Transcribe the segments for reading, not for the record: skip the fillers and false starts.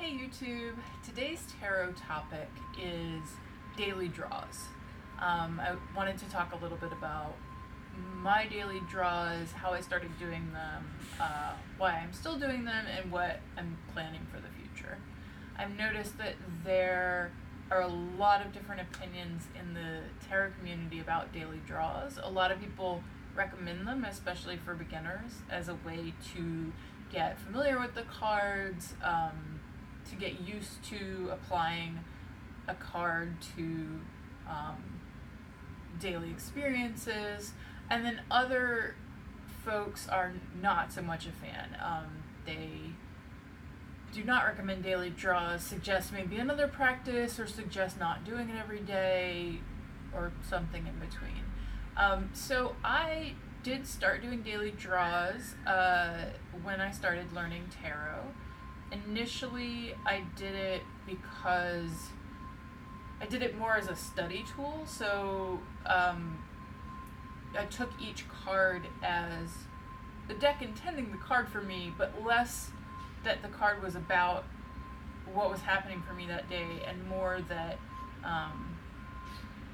Hey YouTube, today's tarot topic is daily draws. I wanted to talk a little bit about my daily draws, how I started doing them, why I'm still doing them, and what I'm planning for the future. I've noticed that there are a lot of different opinions in the tarot community about daily draws. A lot of people recommend them, especially for beginners, as a way to get familiar with the cards, to get used to applying a card to daily experiences. And then other folks are not so much a fan. They do not recommend daily draws, suggest maybe another practice, or suggest not doing it every day, or something in between. So I did start doing daily draws when I started learning tarot. Initially, I did it because I did it more as a study tool. So I took each card as the deck intending the card for me, but less that the card was about what was happening for me that day, and more that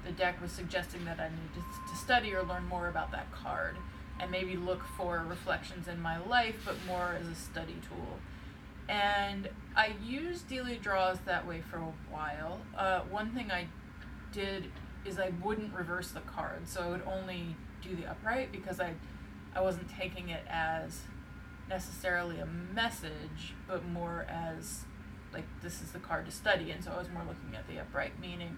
the deck was suggesting that I needed to study or learn more about that card, and maybe look for reflections in my life, but more as a study tool. And I used daily draws that way for a while. One thing I did is I wouldn't reverse the card, so I would only do the upright, because I wasn't taking it as necessarily a message, but more as like, this is the card to study, and so I was more looking at the upright meaning.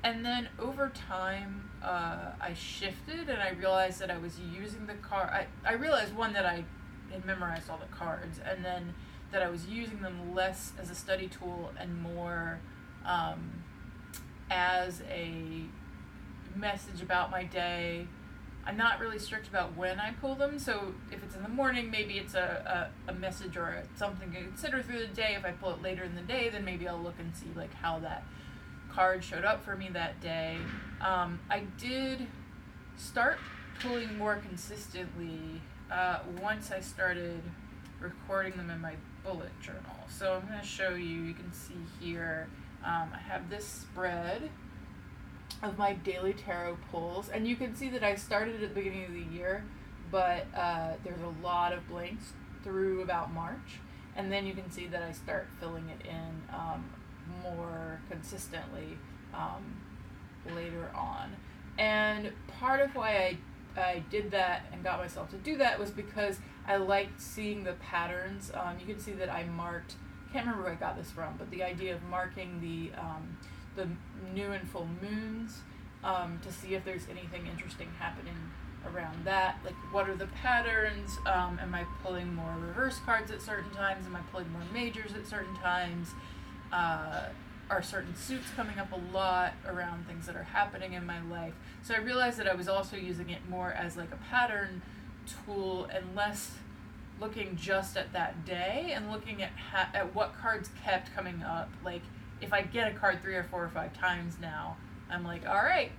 And then over time, I shifted, and I realized that I was using the card. I realized, one, that I had memorized all the cards, and then that I was using them less as a study tool and more as a message about my day. I'm not really strict about when I pull them, so if it's in the morning, maybe it's a message or something to consider through the day. If I pull it later in the day, then maybe I'll look and see like how that card showed up for me that day. I did start pulling more consistently once I started recording them in my bullet journal. So I'm going to show you. You can see here, I have this spread of my daily tarot pulls, and you can see that I started at the beginning of the year, but there's a lot of blanks through about March, and then you can see that I start filling it in more consistently later on. And part of why I did that and got myself to do that was because I liked seeing the patterns. You can see that I marked, can't remember where I got this from, but the idea of marking the new and full moons to see if there's anything interesting happening around that. Like, what are the patterns? Am I pulling more reverse cards at certain times? Am I pulling more majors at certain times? Are certain suits coming up a lot around things that are happening in my life? So I realized that I was also using it more as like a pattern tool, and less looking just at that day, and looking at what cards kept coming up. Like, if I get a card 3 or 4 or 5 times now, I'm like, all right,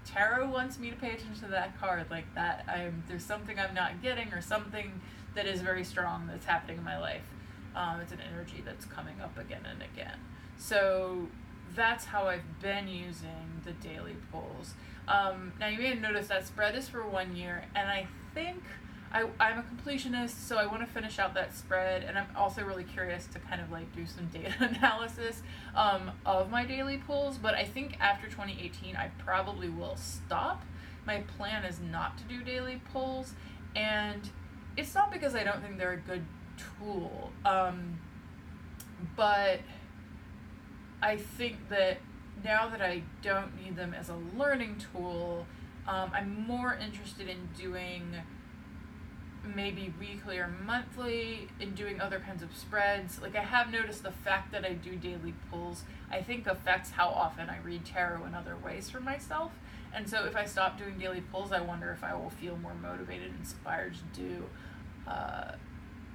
tarot wants me to pay attention to that card. Like, that there's something I'm not getting, or something that is very strong that's happening in my life. It's an energy that's coming up again and again. So that's how I've been using the daily pulls. Now, you may have noticed that spread is for 1 year, and I think I'm a completionist, so I want to finish out that spread, and I'm also really curious to kind of like do some data analysis of my daily pulls. But I think after 2018, I probably will stop. My plan is not to do daily pulls, and it's not because I don't think they're a good tool, but I think that now that I don't need them as a learning tool, I'm more interested in doing maybe weekly or monthly, in doing other kinds of spreads. Like, I have noticed the fact that I do daily pulls, I think, affects how often I read tarot in other ways for myself. And so if I stop doing daily pulls, I wonder if I will feel more motivated and inspired to do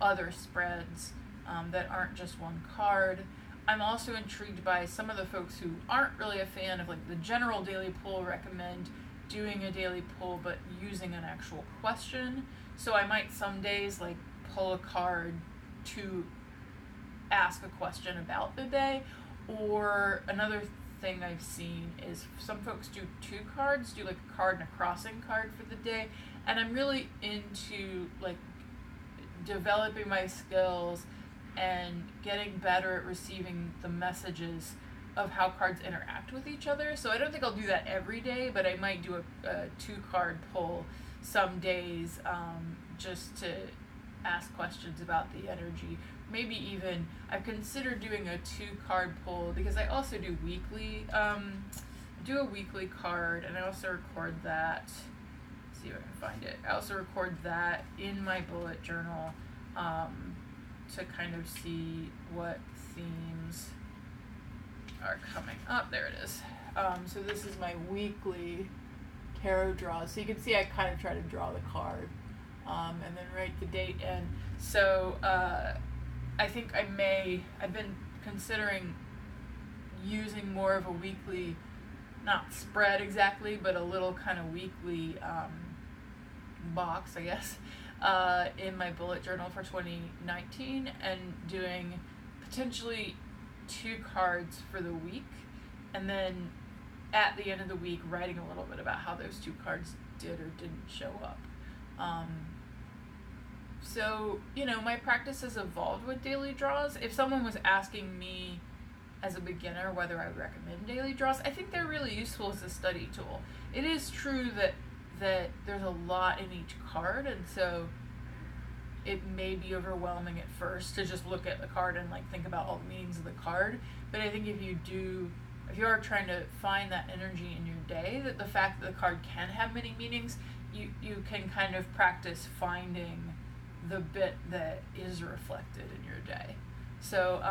other spreads that aren't just one card. I'm also intrigued by some of the folks who aren't really a fan of like the general daily pull, recommend doing a daily pull but using an actual question. So I might some days like pull a card to ask a question about the day. Or another thing I've seen is some folks do 2 cards, do like a card and a crossing card for the day, and I'm really into like developing my skills and getting better at receiving the messages of how cards interact with each other. So I don't think I'll do that every day, but I might do a 2 card pull some days, just to ask questions about the energy. Maybe even I've considered doing a 2 card pull, because I also do weekly, do a weekly card, and I also record that. Let's see if I can find it. I also record that in my bullet journal, to kind of see what themes are coming up. There it is. So this is my weekly tarot draws. So you can see I kind of try to draw the card, and then write the date in. So I think I've been considering using more of a weekly, not spread exactly, but a little kind of weekly box, I guess, in my bullet journal for 2019, and doing potentially 2 cards for the week, and then at the end of the week writing a little bit about how those 2 cards did or didn't show up. So, my practice has evolved with daily draws. If someone was asking me as a beginner whether I would recommend daily draws, I think they're really useful as a study tool. It is true that there's a lot in each card, and so it may be overwhelming at first to just look at the card and like think about all the meanings of the card. But I think if you are trying to find that energy in your day, that the fact that the card can have many meanings, you can kind of practice finding the bit that is reflected in your day. So,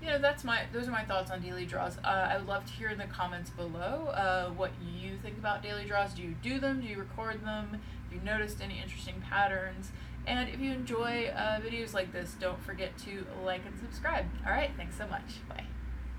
those are my thoughts on daily draws. I would love to hear in the comments below what you think about daily draws. Do you do them? Do you record them? Have you noticed any interesting patterns? And if you enjoy videos like this, don't forget to like and subscribe. All right, thanks so much. Bye.